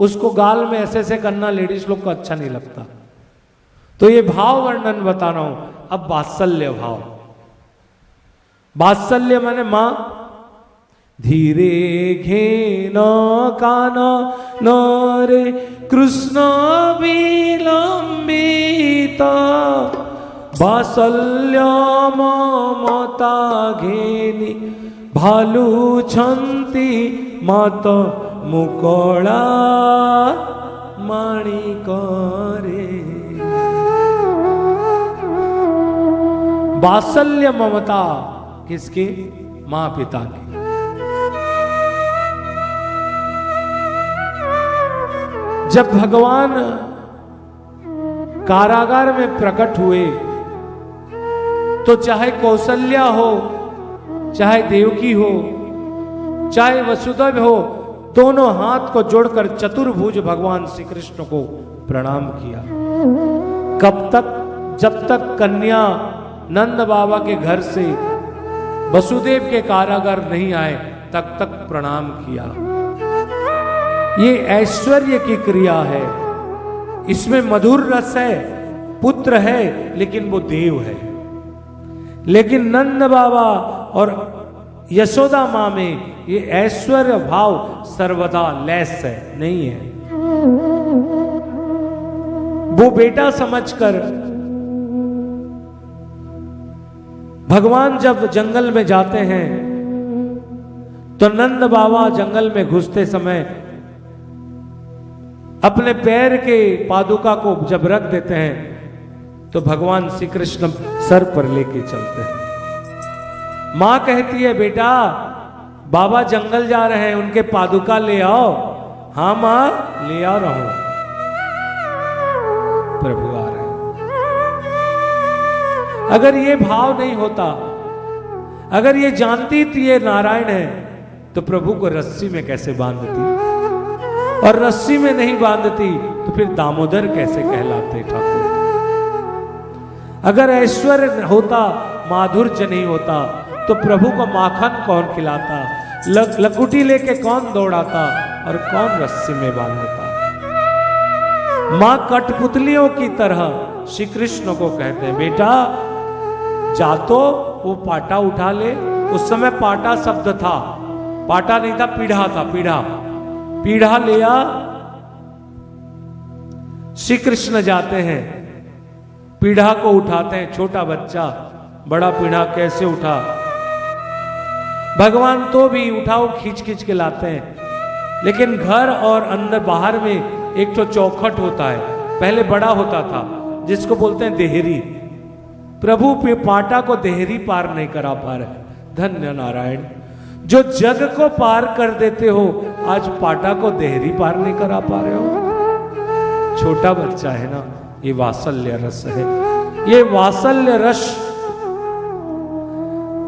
उसको गाल में ऐसे ऐसे करना लेडीज लोग को अच्छा नहीं लगता। तो ये भाव वर्णन बता रहा हूं। अब वात्सल्य भाव, वात्सल्य माने मां धीरे घेन कान न रे कृष्ण विलंबित वात्सल्य ममता घेनी भालू छंती मत मुकड़ा माणिक रे। वात्सल्य ममता किसकी? मां पिता की। जब भगवान कारागार में प्रकट हुए तो चाहे कौशल्या हो, चाहे देवकी हो, चाहे वसुदेव हो, दोनों हाथ को जोड़कर चतुर्भुज भगवान श्री कृष्ण को प्रणाम किया। कब तक? जब तक कन्या नंद बाबा के घर से वसुदेव के कारागार नहीं आए तब तक प्रणाम किया। ये ऐश्वर्य की क्रिया है, इसमें मधुर रस है, पुत्र है, लेकिन वो देव है। लेकिन नंद बाबा और यशोदा मां में ये ऐश्वर्य भाव सर्वदा लेस है, नहीं है। वो बेटा समझकर भगवान जब जंगल में जाते हैं तो नंद बाबा जंगल में घुसते समय अपने पैर के पादुका को जब रख देते हैं तो भगवान श्री कृष्ण सर पर लेके चलते हैं। मां कहती है बेटा बाबा जंगल जा रहे हैं, उनके पादुका ले आओ। हाँ मां ले आ रहा हूं। प्रभु आ रहे हैं। अगर ये भाव नहीं होता, अगर ये जानती थी ये नारायण है, तो प्रभु को रस्सी में कैसे बांधती? और रस्सी में नहीं बांधती तो फिर दामोदर कैसे कहलाते ठाकुर? अगर ऐश्वर्य होता, माधुर्य नहीं होता, तो प्रभु को माखन कौन खिलाता? लकुटी लेके कौन दौड़ाता और कौन रस्सी में बांधता? मां कठपुतलियों की तरह श्री कृष्ण को कहते हैं बेटा जा तो वो पाटा उठा ले। उस समय पाटा शब्द था, पाटा नहीं था, पीढ़ा था। पीढ़ा लिया। श्री कृष्ण जाते हैं, पीढ़ा को उठाते हैं। छोटा बच्चा बड़ा पीढ़ा कैसे उठा? भगवान तो भी उठाओ खींच खींच के लाते हैं। लेकिन घर और अंदर बाहर में एक तो चौखट होता है, पहले बड़ा होता था, जिसको बोलते हैं देहरी। प्रभु पे पाटा को देहरी पार नहीं करा पा रहे। धन्य नारायण, जो जग को पार कर देते हो, आज पाटा को देहरी पार नहीं करा पा रहे हो। छोटा बच्चा है ना, ये वात्सल्य रस है। ये वात्सल्य रस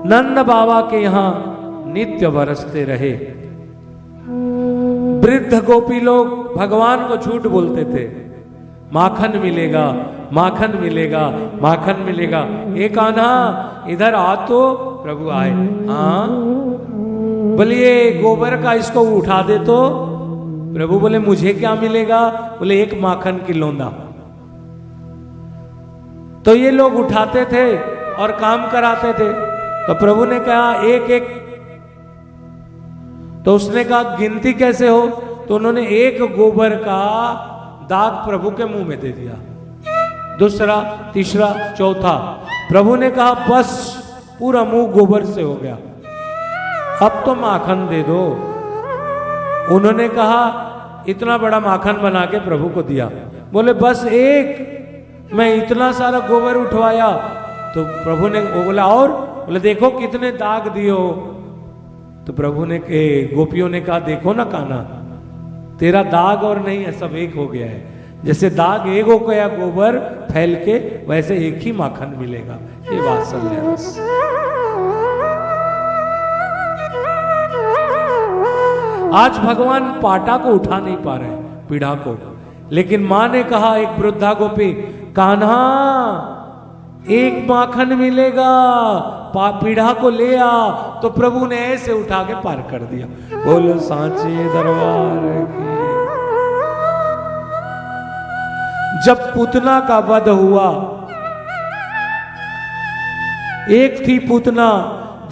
नंद बाबा के यहां नित्य बरसते रहे। वृद्ध गोपी लोग भगवान को झूठ बोलते थे, माखन मिलेगा, माखन मिलेगा, माखन मिलेगा। एक आना इधर आ तो प्रभु आए। हाँ बोलिए गोबर का इसको उठा दे तो प्रभु बोले मुझे क्या मिलेगा? बोले एक माखन की लोंदा। तो ये लोग उठाते थे और काम कराते थे। तो प्रभु ने कहा एक एक। तो उसने कहा गिनती कैसे हो? तो उन्होंने एक गोबर का दाग प्रभु के मुंह में दे दिया, दूसरा, तीसरा, चौथा। प्रभु ने कहा बस पूरा मुंह गोबर से हो गया, अब तो माखन दे दो। उन्होंने कहा इतना बड़ा माखन बना के प्रभु को दिया। बोले बस एक, मैं इतना सारा गोबर उठवाया। तो प्रभु ने बोला और? बोले देखो कितने दाग दियो। तो प्रभु ने गोपियों ने कहा देखो ना कान्हा, तेरा दाग और नहीं है, सब एक हो गया है। जैसे दाग एक हो गया गोबर फैल के, वैसे एक ही माखन मिलेगा। ये वात्सल्य रस। आज भगवान पाटा को उठा नहीं पा रहे, पीढ़ा को। लेकिन मां ने कहा, एक वृद्धा गोपी, कान्हा एक माखन मिलेगा, पीढ़ा को ले आ। तो प्रभु ने ऐसे उठा के पार कर दिया। बोलो सांचे दरबार की। जब पूतना का वध हुआ, एक थी पूतना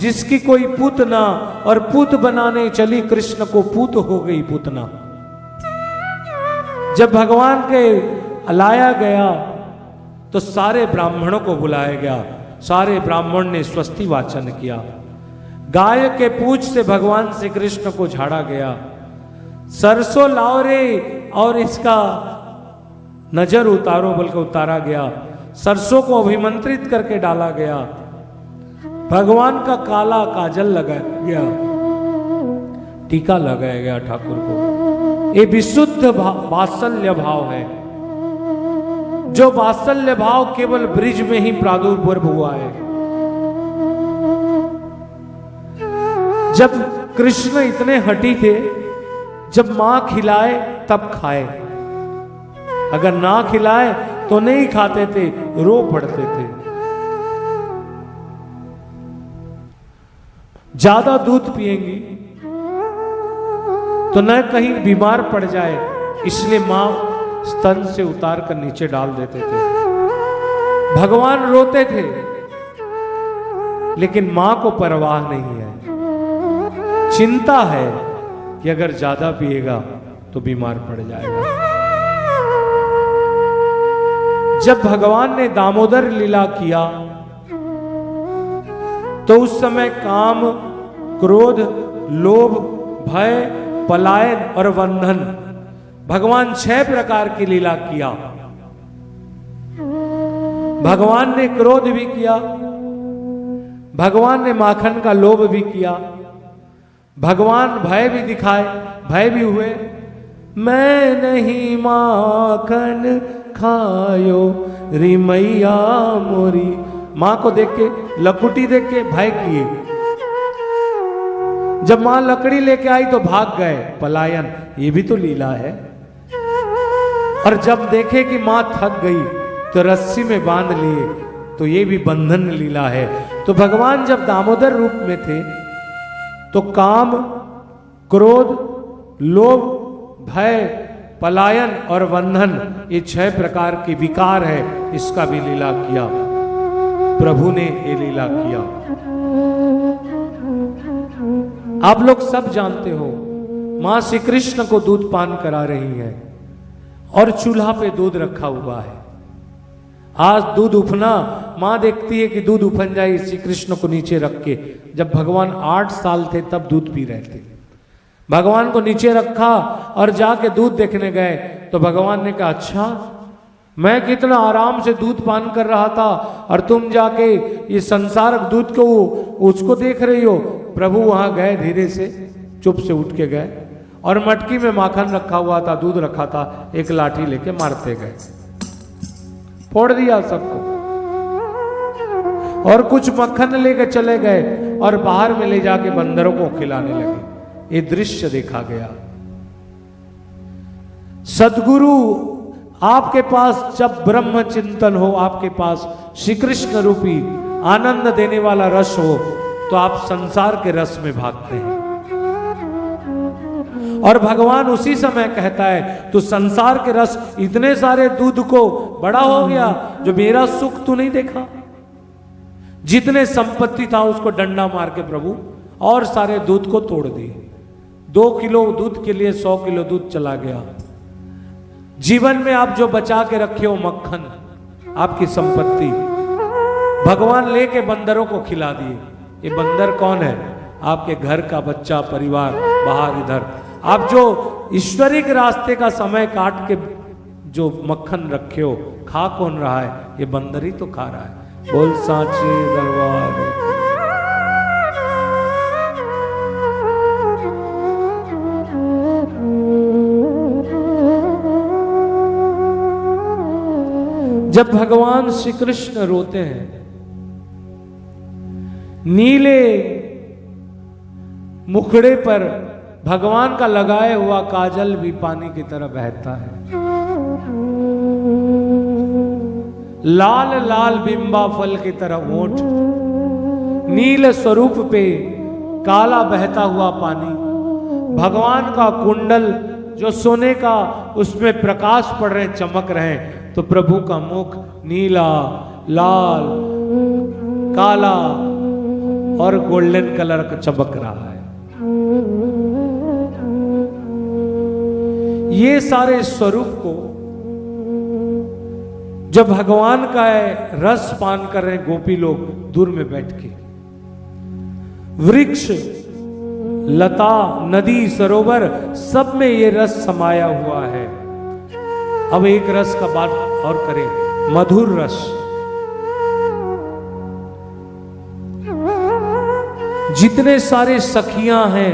जिसकी कोई पूतना, और पूत बनाने चली कृष्ण को पूत हो गई पूतना। जब भगवान के लाया गया तो सारे ब्राह्मणों को बुलाया गया, सारे ब्राह्मण ने स्वस्ति वाचन किया। गाय के पूंछ से भगवान श्री कृष्ण को झाड़ा गया, सरसों लाओ रे और इसका नजर उतारो बोल के उतारा गया, सरसों को अभिमंत्रित करके डाला गया, भगवान का काला काजल लगाया गया, टीका लगाया गया ठाकुर को। ये विशुद्ध वात्सल्य भाव है, जो वात्सल्य भाव केवल ब्रिज में ही प्रादुर्भूत हुआ है। जब कृष्ण इतने हठी थे, जब मां खिलाए तब खाए, अगर ना खिलाए तो नहीं खाते थे, रो पड़ते थे। ज्यादा दूध पिएंगी तो न कहीं बीमार पड़ जाए, इसलिए मां स्तन से उतार कर नीचे डाल देते थे। भगवान रोते थे, लेकिन मां को परवाह नहीं है, चिंता है कि अगर ज्यादा पिएगा तो बीमार पड़ जाएगा। जब भगवान ने दामोदर लीला किया तो उस समय काम, क्रोध, लोभ, भय, पलायन और बंधन, भगवान 6 प्रकार की लीला किया। भगवान ने क्रोध भी किया, भगवान ने माखन का लोभ भी किया, भगवान भय भी दिखाए, भय भी हुए। मैं नहीं माखन खायो री मैया मोरी, मां को देख के, लकुटी देख के भय किए। जब मां लकड़ी लेके आई तो भाग गए, पलायन, ये भी तो लीला है। और जब देखे कि मां थक गई तो रस्सी में बांध लिए, तो ये भी बंधन लीला है। तो भगवान जब दामोदर रूप में थे तो काम, क्रोध, लोभ, भय, पलायन और बंधन, ये 6 प्रकार के विकार है, इसका भी लीला किया। प्रभु ने ये लीला किया। आप लोग सब जानते हो, मां श्री कृष्ण को दूध पान करा रही है और चूल्हा पे दूध रखा हुआ है। आज दूध उफना, मां देखती है कि दूध उफन जाए, श्री कृष्ण को नीचे रख के। जब भगवान 8 साल थे तब दूध पी रहे थे। भगवान को नीचे रखा और जाके दूध देखने गए तो भगवान ने कहा, अच्छा, मैं कितना आराम से दूध पान कर रहा था और तुम जाके ये संसारक दूध को उसको देख रही हो। प्रभु वहां गए, धीरे से चुप से उठ के गए और मटकी में माखन रखा हुआ था, दूध रखा था, एक लाठी लेके मारते गए, फोड़ दिया सबको। और कुछ मक्खन लेके चले गए और बाहर में ले जाके बंदरों को खिलाने लगे। ये दृश्य देखा गया। सदगुरु आपके पास जब ब्रह्म चिंतन हो, आपके पास श्री कृष्ण रूपी आनंद देने वाला रस हो, तो आप संसार के रस में भागते हैं। और भगवान उसी समय कहता है, तू संसार के रस, इतने सारे दूध को बड़ा हो गया, जो मेरा सुख तू नहीं देखा। जितने संपत्ति था उसको डंडा मार के प्रभु और सारे दूध को तोड़ दिए। 2 किलो दूध के लिए 100 किलो दूध चला गया। जीवन में आप जो बचा के रखे हो मक्खन, आपकी संपत्ति, भगवान लेके बंदरों को खिला दिए। ये बंदर कौन है? आपके घर का बच्चा, परिवार, बाहर इधर। आप जो ईश्वरिक रास्ते का समय काट के जो मक्खन रखे हो, खा कौन रहा है? ये बंदर ही तो खा रहा है। बोल सांचे दरबार। जब भगवान श्री कृष्ण रोते हैं, नीले मुखड़े पर भगवान का लगाया हुआ काजल भी पानी की तरह बहता है। लाल लाल बिंबा फल की तरह ओठ, नील स्वरूप पे काला बहता हुआ पानी, भगवान का कुंडल जो सोने का उसमें प्रकाश पड़ रहे, चमक रहे, तो प्रभु का मुख नीला, लाल, काला और गोल्डन कलर का चमक रहा है। ये सारे स्वरूप को जब भगवान का रस पान कर रहे गोपी लोग दूर में बैठ के, वृक्ष, लता, नदी, सरोवर सब में ये रस समाया हुआ है। अब एक रस का बात और करें, मधुर रस। जितने सारे सखियां हैं,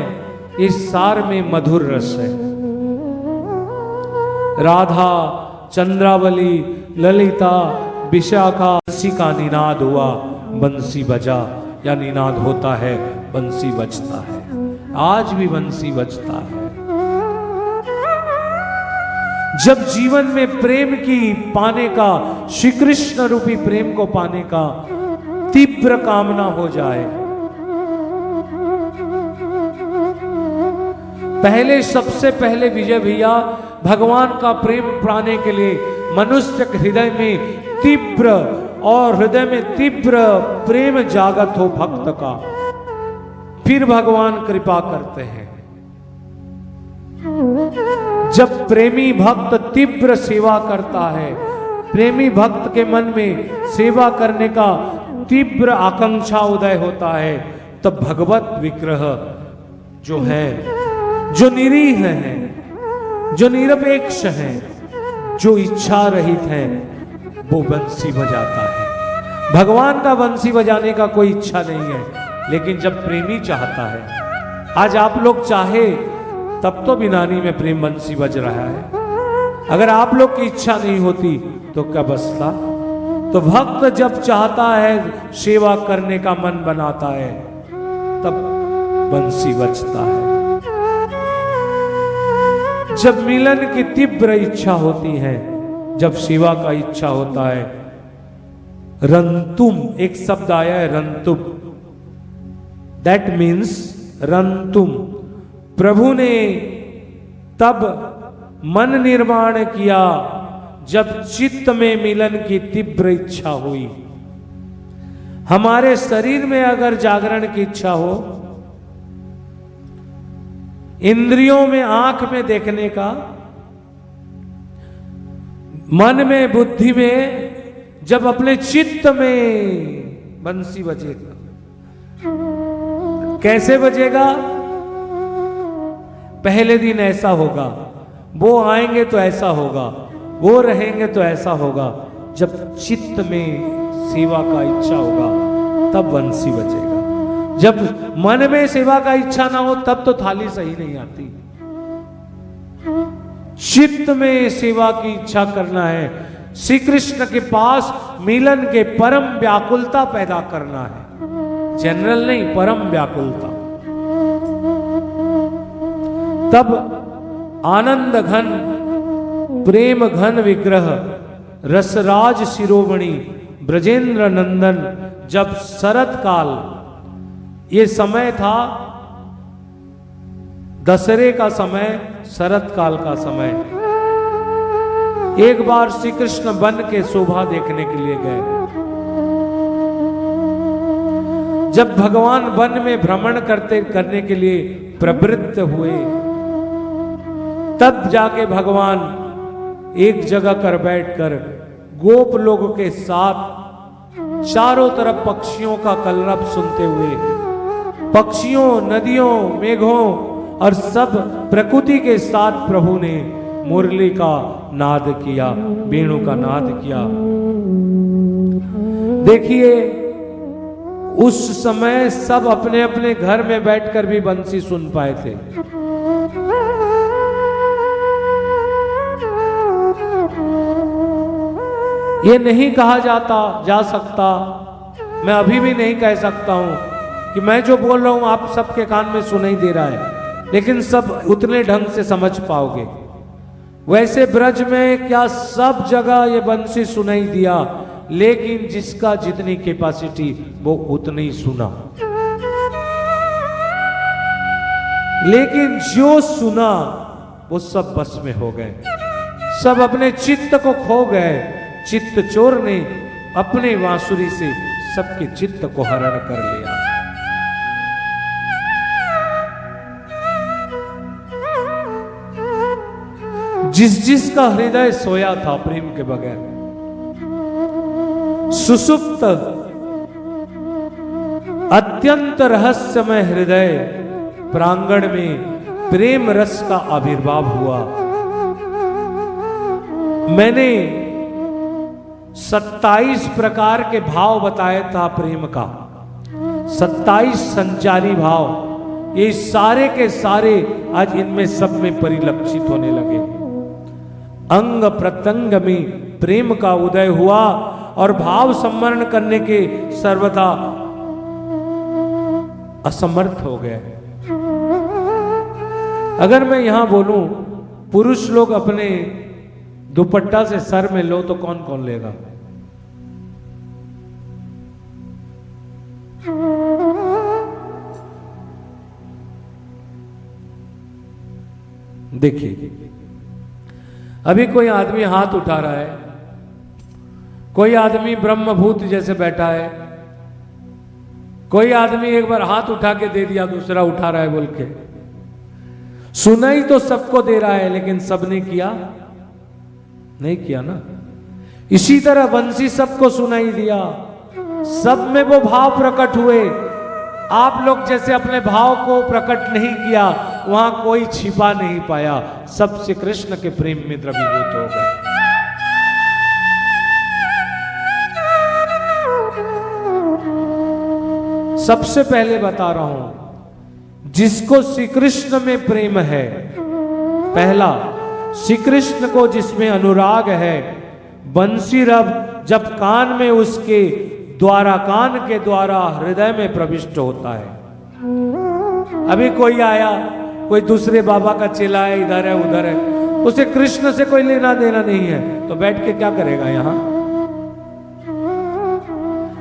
इस सार में मधुर रस है। राधा, चंद्रावली, ललिता, विशाखा, बंसी का निनाद हुआ, बंसी बजा, या निनाद होता है, बंसी बजता है। आज भी बंसी बजता है। जब जीवन में प्रेम की पाने का, श्री कृष्ण रूपी प्रेम को पाने का तीव्र कामना हो जाए, पहले, सबसे पहले विजय भैया भगवान का प्रेम पाने के लिए मनुष्य के हृदय में तीव्र, और हृदय में तीव्र प्रेम जागत हो भक्त का, फिर भगवान कृपा करते हैं। जब प्रेमी भक्त तीव्र सेवा करता है, प्रेमी भक्त के मन में सेवा करने का तीव्र आकांक्षा उदय होता है, तब भगवत विग्रह जो है, जो निरीह है, जो निरपेक्ष है, जो इच्छा रहित है, वो बंसी बजाता है। भगवान का बंसी बजाने का कोई इच्छा नहीं है, लेकिन जब प्रेमी चाहता है, आज आप लोग चाहे तब तो बिनानी में प्रेम बंसी बज रहा है। अगर आप लोग की इच्छा नहीं होती तो क्या बजता? तो भक्त जब चाहता है, सेवा करने का मन बनाता है, तब बंसी बजता है। जब मिलन की तीव्र इच्छा होती है, जब सेवा का इच्छा होता है, रंतुम, एक शब्द आया है रंतुम, दैट मीन्स रंतुम। प्रभु ने तब मन निर्माण किया जब चित्त में मिलन की तीव्र इच्छा हुई। हमारे शरीर में अगर जागरण की इच्छा हो, इंद्रियों में, आंख में देखने का, मन में, बुद्धि में, जब अपने चित्त में बंसी बजेगा, कैसे बजेगा? पहले दिन ऐसा होगा, वो आएंगे तो ऐसा होगा, वो रहेंगे तो ऐसा होगा। जब चित्त में सेवा का इच्छा होगा, तब बंसी बजेगा। जब मन में सेवा का इच्छा ना हो, तब तो थाली सही नहीं आती। चित्त में सेवा की इच्छा करना है, श्री कृष्ण के पास मिलन के परम व्याकुलता पैदा करना है, जनरल नहीं, परम व्याकुलता। तब आनंद घन, प्रेम घन विग्रह, रसराज शिरोमणि, ब्रजेंद्र नंदन, जब शरद काल, ये समय था दशहरे का समय, शरद काल का समय, एक बार श्री कृष्ण वन के शोभा देखने के लिए गए। जब भगवान वन में भ्रमण करने के लिए प्रवृत्त हुए, तब जाके भगवान एक जगह कर बैठकर गोप लोगों के साथ चारों तरफ पक्षियों का कलरव सुनते हुए, पक्षियों, नदियों, मेघों और सब प्रकृति के साथ प्रभु ने मुरली का नाद किया, वेणु का नाद किया। देखिए, उस समय सब अपने अपने घर में बैठकर भी बंसी सुन पाए थे। ये नहीं कहा जा सकता, मैं अभी भी नहीं कह सकता हूं कि मैं जो बोल रहा हूं आप सबके कान में सुनाई दे रहा है, लेकिन सब उतने ढंग से समझ पाओगे। वैसे ब्रज में क्या सब जगह ये बंसी सुनाई दिया, लेकिन जिसका जितनी कैपेसिटी वो उतनी सुना। लेकिन जो सुना वो सब बस में हो गए, सब अपने चित्त को खो गए। चित्त चोर ने अपने बांसुरी से सबके चित्त को हरण कर लिया। जिस जिसका हृदय सोया था प्रेम के बगैर, सुसुप्त अत्यंत रहस्यमय हृदय प्रांगण में प्रेम रस का आविर्भाव हुआ। मैंने 27 प्रकार के भाव बताया था प्रेम का, 27 संचारी भाव। ये सारे के सारे आज इनमें सब में परिलक्षित होने लगे। अंग प्रत्यंग में प्रेम का उदय हुआ और भाव सम्मरण करने के सर्वथा असमर्थ हो गए। अगर मैं यहां बोलूं पुरुष लोग अपने दुपट्टा से सर में लो तो कौन कौन लेगा? देखिए, अभी कोई आदमी हाथ उठा रहा है, कोई आदमी ब्रह्मभूत जैसे बैठा है, कोई आदमी एक बार हाथ उठा के दे दिया, दूसरा उठा रहा है बोल के। सुनाई तो सबको दे रहा है, लेकिन सबने किया नहीं किया ना। इसी तरह बंसी सबको सुनाई दिया, सब में वो भाव प्रकट हुए। आप लोग जैसे अपने भाव को प्रकट नहीं किया, वहां कोई छिपा नहीं पाया, सब श्री कृष्ण के प्रेम में द्रवीभूत हो गए। सबसे पहले बता रहा हूं, जिसको श्री कृष्ण में प्रेम है, पहला श्री कृष्ण को जिसमें अनुराग है, बंसी रब जब कान में उसके द्वारा, कान के द्वारा हृदय में प्रविष्ट होता है। अभी कोई आया, कोई दूसरे बाबा का चेला है, इधर है उधर है, उसे कृष्ण से कोई लेना देना नहीं है, तो बैठ के क्या करेगा यहां?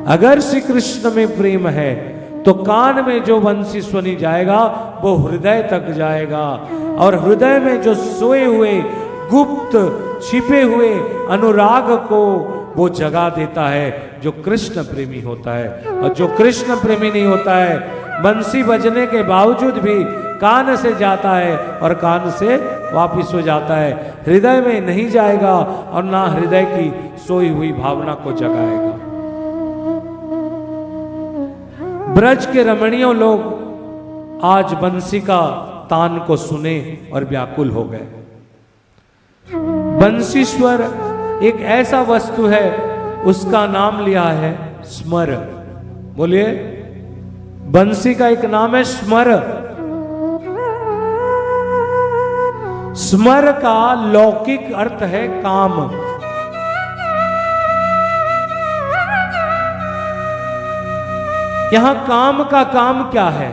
अगर श्री कृष्ण में प्रेम है तो कान में जो बंसी सुनी जाएगा वो हृदय तक जाएगा, और हृदय में जो सोए हुए गुप्त छिपे हुए अनुराग को वो जगा देता है जो कृष्ण प्रेमी होता है। और जो कृष्ण प्रेमी नहीं होता है, बंसी बजने के बावजूद भी कान से जाता है और कान से वापिस हो जाता है, हृदय में नहीं जाएगा और ना हृदय की सोई हुई भावना को जगाएगा। ब्रज के रमणीय लोग आज बंसी का तान को सुने और व्याकुल हो गए। बंसीश्वर एक ऐसा वस्तु है, उसका नाम लिया है स्मर। बोलिए, बंसी का एक नाम है स्मर। स्मर का लौकिक अर्थ है काम। यहां काम का काम क्या है?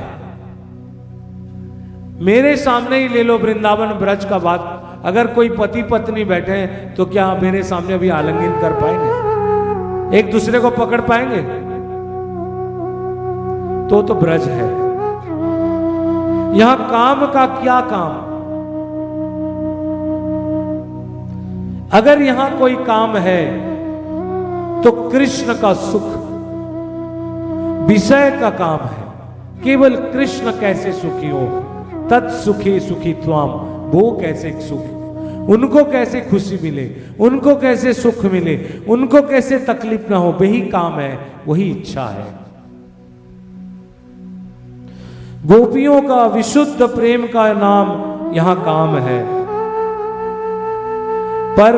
मेरे सामने ही ले लो वृंदावन ब्रज का बात, अगर कोई पति पत्नी बैठे हैं तो क्या मेरे सामने अभी आलिंगन कर पाएंगे? एक दूसरे को पकड़ पाएंगे? तो ब्रज है। यहां काम का क्या काम? अगर यहां कोई काम है तो कृष्ण का सुख, विषय का काम है। केवल कृष्ण कैसे सुखी हो, तत्सुखी सुखी त्वाम, वो कैसे सुख, उनको कैसे खुशी मिले, उनको कैसे सुख मिले, उनको कैसे तकलीफ ना हो, वही काम है, वही इच्छा है। गोपियों का विशुद्ध प्रेम का नाम यहां काम है, पर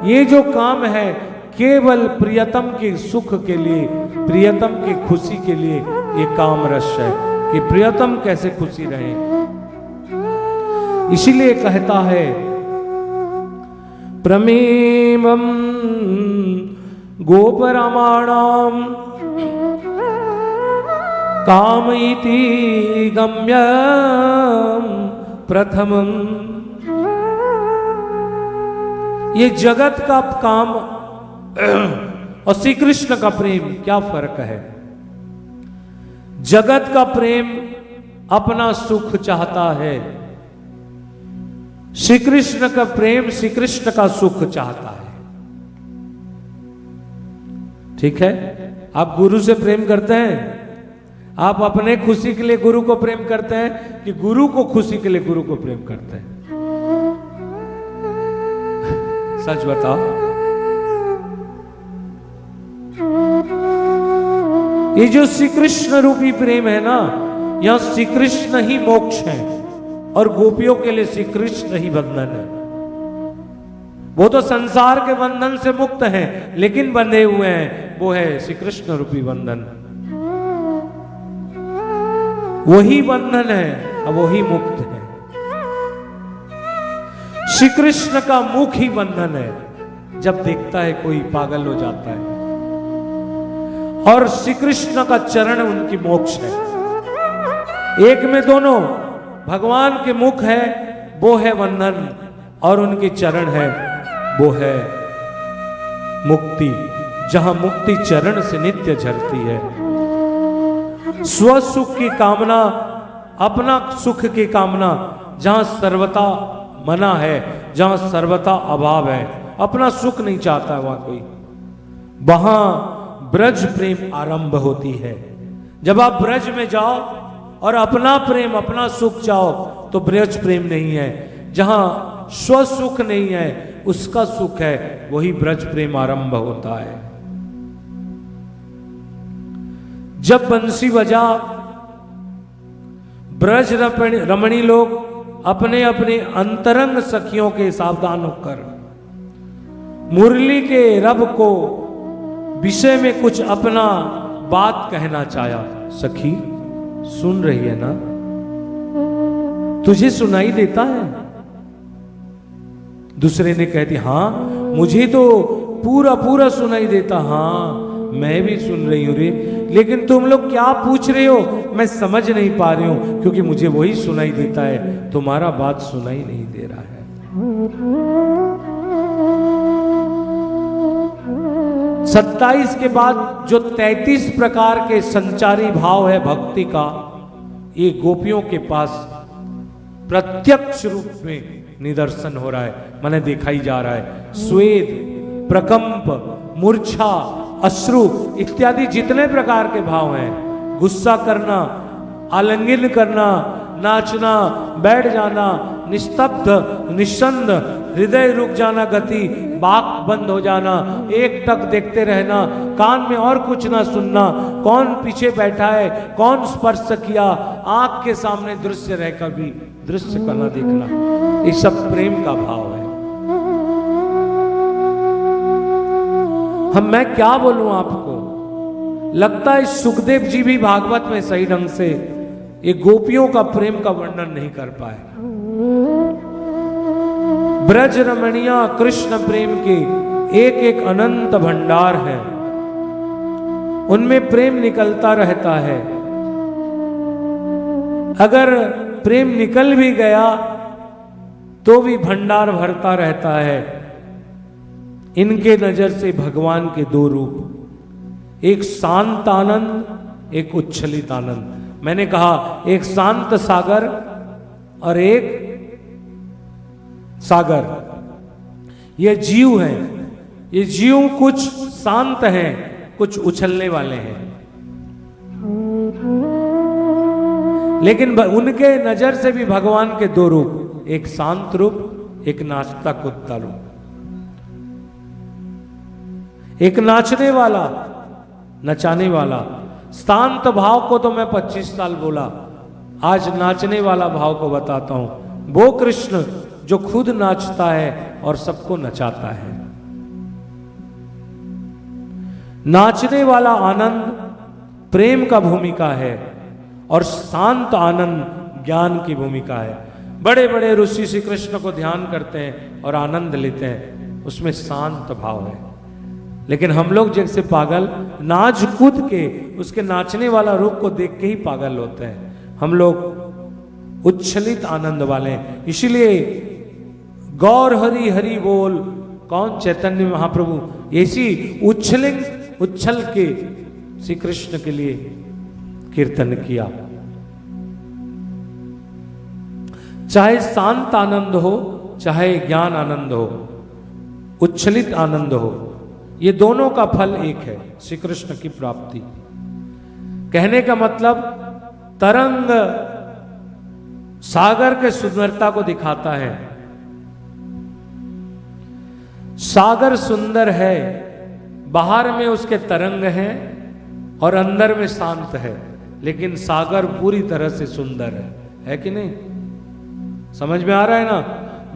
ये जो काम है केवल प्रियतम के सुख के लिए, प्रियतम की खुशी के लिए ये काम रस है कि प्रियतम कैसे खुशी रहे। इसीलिए कहता है प्रमेमम गोपरमाणाम काम इति गम्यम प्रथमम। ये जगत का काम और श्री कृष्ण का प्रेम क्या फर्क है? जगत का प्रेम अपना सुख चाहता है, श्री कृष्ण का प्रेम श्री कृष्ण का सुख चाहता है। ठीक है, आप गुरु से प्रेम करते हैं, आप अपने खुशी के लिए गुरु को प्रेम करते हैं कि गुरु को खुशी के लिए गुरु को प्रेम करते हैं? सच बताओ। ये जो श्री कृष्ण रूपी प्रेम है ना, यहां श्री कृष्ण ही मोक्ष है और गोपियों के लिए श्री कृष्ण ही बंधन है। वो तो संसार के बंधन से मुक्त हैं, लेकिन बंधे हुए हैं, वो है श्री कृष्ण रूपी बंधन। वही बंधन है और वही मुक्त है। श्री कृष्ण का मुख ही बंधन है, जब देखता है कोई पागल हो जाता है, और श्री कृष्ण का चरण उनकी मोक्ष है। एक में दोनों, भगवान के मुख है वो है बंधन और उनके चरण है वो है मुक्ति, जहां मुक्ति चरण से नित्य झरती है। स्व सुख की कामना, अपना सुख की कामना जहां सर्वथा मना है, जहां सर्वथा अभाव है, अपना सुख नहीं चाहता है वहां कोई, वहां ब्रज प्रेम आरंभ होती है। जब आप ब्रज में जाओ और अपना प्रेम अपना सुख चाहो तो ब्रज प्रेम नहीं है। जहां स्व सुख नहीं है उसका सुख है, वही ब्रज प्रेम आरंभ होता है। जब बंसी बजा ब्रज रमणी लोग अपने अपने अंतरंग सखियों के सावधान होकर मुरली के रब को विषय में कुछ अपना बात कहना चाहा। सखी सुन रही है ना, तुझे सुनाई देता है? दूसरे ने कहती हाँ मुझे तो पूरा पूरा सुनाई देता। हाँ मैं भी सुन रही हूं रे, लेकिन तुम लोग क्या पूछ रहे हो मैं समझ नहीं पा रही हूं, क्योंकि मुझे वही सुनाई देता है, तुम्हारा बात सुनाई नहीं दे रहा है। 27 के बाद जो 33 प्रकार के संचारी भाव है भक्ति का, ये गोपियों के पास प्रत्यक्ष रूप में निदर्शन हो रहा है, माने दिखाई जा रहा है। स्वेद, प्रकंप, मूर्छा, अश्रु इत्यादि जितने प्रकार के भाव हैं, गुस्सा करना, आलिंगन करना, नाचना, बैठ जाना, निस्तब्ध, निश्चंद, हृदय रुक जाना, गति, बाक बंद हो जाना, एक टक देखते रहना, कान में और कुछ ना सुनना, कौन पीछे बैठा है, कौन स्पर्श किया, आंख के सामने दृश्य रहकर भी दृश्य का ना देखना, ये सब प्रेम का भाव है। मैं क्या बोलूं आपको, लगता है सुखदेव जी भी भागवत में सही ढंग से ये गोपियों का प्रेम का वर्णन नहीं कर पाए। ब्रज रमणिया कृष्ण प्रेम के एक एक अनंत भंडार है, उनमें प्रेम निकलता रहता है। अगर प्रेम निकल भी गया तो भी भंडार भरता रहता है। इनके नजर से भगवान के दो रूप, एक शांत आनंद, एक उच्छलित आनंद। मैंने कहा एक शांत सागर और एक सागर, ये जीव हैं। ये जीव कुछ शांत हैं, कुछ उछलने वाले हैं, लेकिन उनके नजर से भी भगवान के दो रूप, एक शांत रूप, एक नाचता कूदता रूप। एक नाचने वाला, नचाने वाला। शांत भाव को तो मैं 25 साल बोला, आज नाचने वाला भाव को बताता हूं। वो कृष्ण जो खुद नाचता है और सबको नचाता है। नाचने वाला आनंद प्रेम का भूमिका है और शांत आनंद ज्ञान की भूमिका है। बड़े बड़े ऋषि श्री कृष्ण को ध्यान करते हैं और आनंद लेते हैं, उसमें शांत भाव है। लेकिन हम लोग जैसे पागल नाच कूद के उसके नाचने वाला रूप को देख के ही पागल होते हैं। हम लोग उच्छलित आनंद वाले हैं। इसलिए गौर हरि हरि बोल, कौन चैतन्य महाप्रभु ऐसी उच्छल के श्री कृष्ण के लिए कीर्तन किया। चाहे शांत आनंद हो चाहे ज्ञान आनंद हो, उच्छलित आनंद हो, ये दोनों का फल एक है, श्री कृष्ण की प्राप्ति। कहने का मतलब तरंग सागर के सुंदरता को दिखाता है। सागर सुंदर है, बाहर में उसके तरंग हैं और अंदर में शांत है, लेकिन सागर पूरी तरह से सुंदर है कि नहीं? समझ में आ रहा है ना?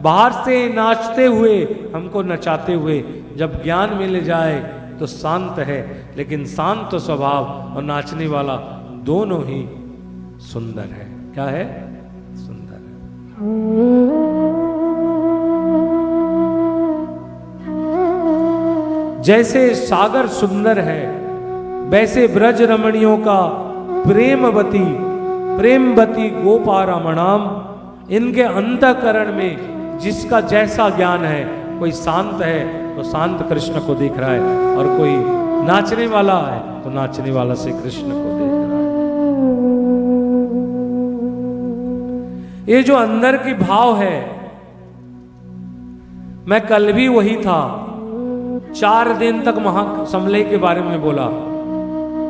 बाहर से नाचते हुए, हमको नचाते हुए, जब ज्ञान मिल जाए तो शांत है, लेकिन शांत स्वभाव और नाचने वाला दोनों ही सुंदर है। क्या है? सुंदर है। जैसे सागर सुंदर है, वैसे ब्रज रमणियों का प्रेमवती गोपारमणाम, इनके अंतःकरण में जिसका जैसा ज्ञान है, कोई शांत है तो शांत कृष्ण को देख रहा है, और कोई नाचने वाला है तो नाचने वाला से कृष्ण को देख रहा है। ये जो अंदर की भाव है, मैं कल भी वही था, 4 दिन तक महासमलय के बारे में बोला,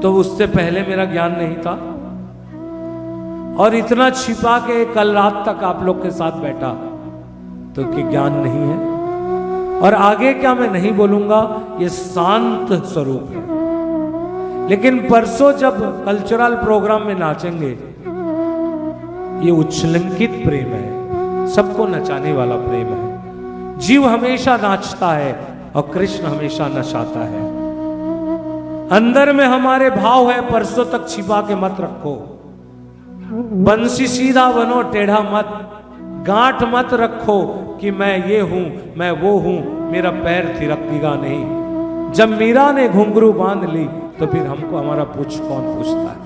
तो उससे पहले मेरा ज्ञान नहीं था, और इतना छिपा के कल रात तक आप लोग के साथ बैठा तो कि ज्ञान नहीं है। और आगे क्या मैं नहीं बोलूंगा, ये शांत स्वरूप है। लेकिन परसों जब कल्चरल प्रोग्राम में नाचेंगे, ये उच्छृंखलित प्रेम है, सबको नचाने वाला प्रेम है। जीव हमेशा नाचता है और कृष्ण हमेशा नचाता है। अंदर में हमारे भाव है, परसों तक छिपा के मत रखो। बंसी सीधा बनो, टेढ़ा मत, गांठ मत रखो कि मैं ये हूं, मैं वो हूं, मेरा पैर थिरकेगा नहीं। जब मीरा ने घुंघरू बांध ली तो फिर हमको हमारा पूछ कौन पूछता है?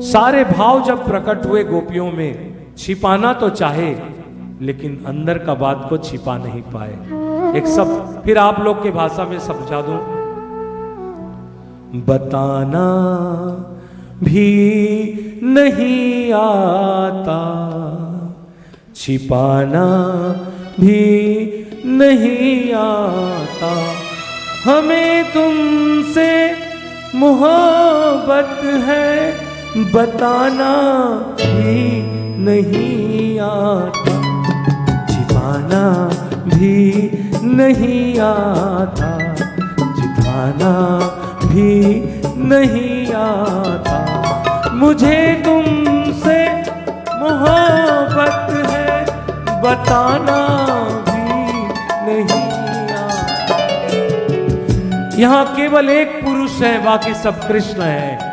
सारे भाव जब प्रकट हुए गोपियों में, छिपाना तो चाहे लेकिन अंदर का बात को छिपा नहीं पाए। एक सब फिर आप लोग के भाषा में समझा दूं, बताना भी नहीं आता, छिपाना भी नहीं आता, हमें तुमसे मोहब्बत है, बताना भी नहीं आता, छिपाना भी नहीं आता, जिताना भी नहीं आता, मुझे तुमसे मोहब्बत है, बताना भी नहीं आता। यहां केवल एक पुरुष है, बाकी सब कृष्ण है।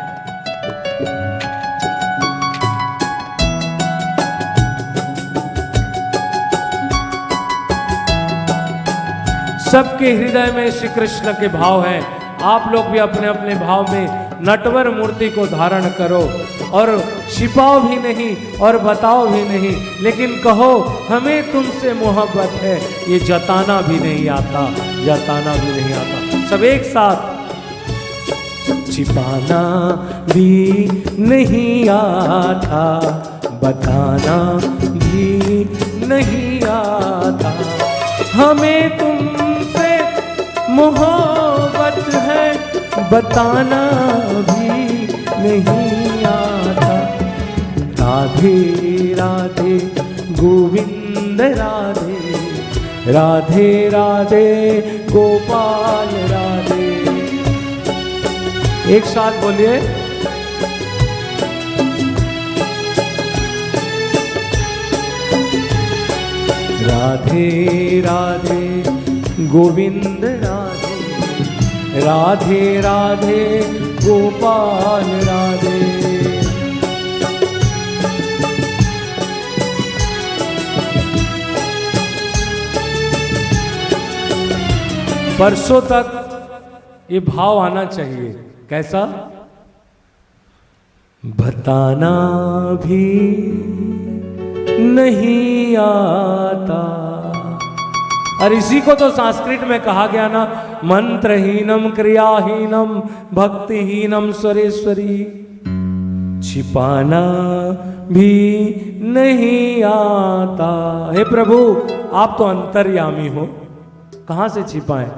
सबके हृदय में श्री कृष्ण के भाव हैं। आप लोग भी अपने अपने भाव में नटवर मूर्ति को धारण करो, और छिपाओ भी नहीं और बताओ भी नहीं, लेकिन कहो हमें तुमसे मोहब्बत है, ये जताना भी नहीं आता, जताना भी नहीं आता। सब एक साथ, छिपाना भी नहीं आता, बताना भी नहीं आता, हमें तुमसे मोहब्बत है, बताना भी नहीं आता। राधे राधे गोविंद राधे, राधे राधे गोपाल राधे। एक साथ बोलिए, राधे राधे गोविंद राधे, राधे राधे गोपाल राधे। परसों तक ये भाव आना चाहिए। कैसा? बताना भी नहीं आता। और इसी को तो संस्कृत में कहा गया ना, मंत्रहीनम क्रियाहीनम भक्तिहीनम सुरेश्वरी। छिपाना भी नहीं आता। हे प्रभु, आप तो अंतर्यामी हो, कहां से छिपाएं?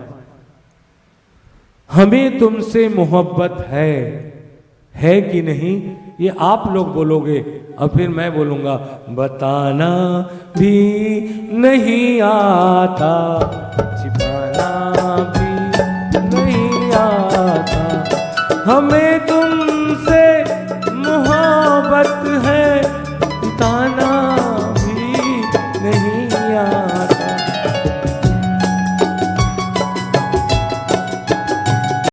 हमें तुमसे मोहब्बत है कि नहीं, ये आप लोग बोलोगे और फिर मैं बोलूंगा बताना भी नहीं आता, छिपाना भी नहीं आता। हमें तुमसे मोहब्बत है, बताना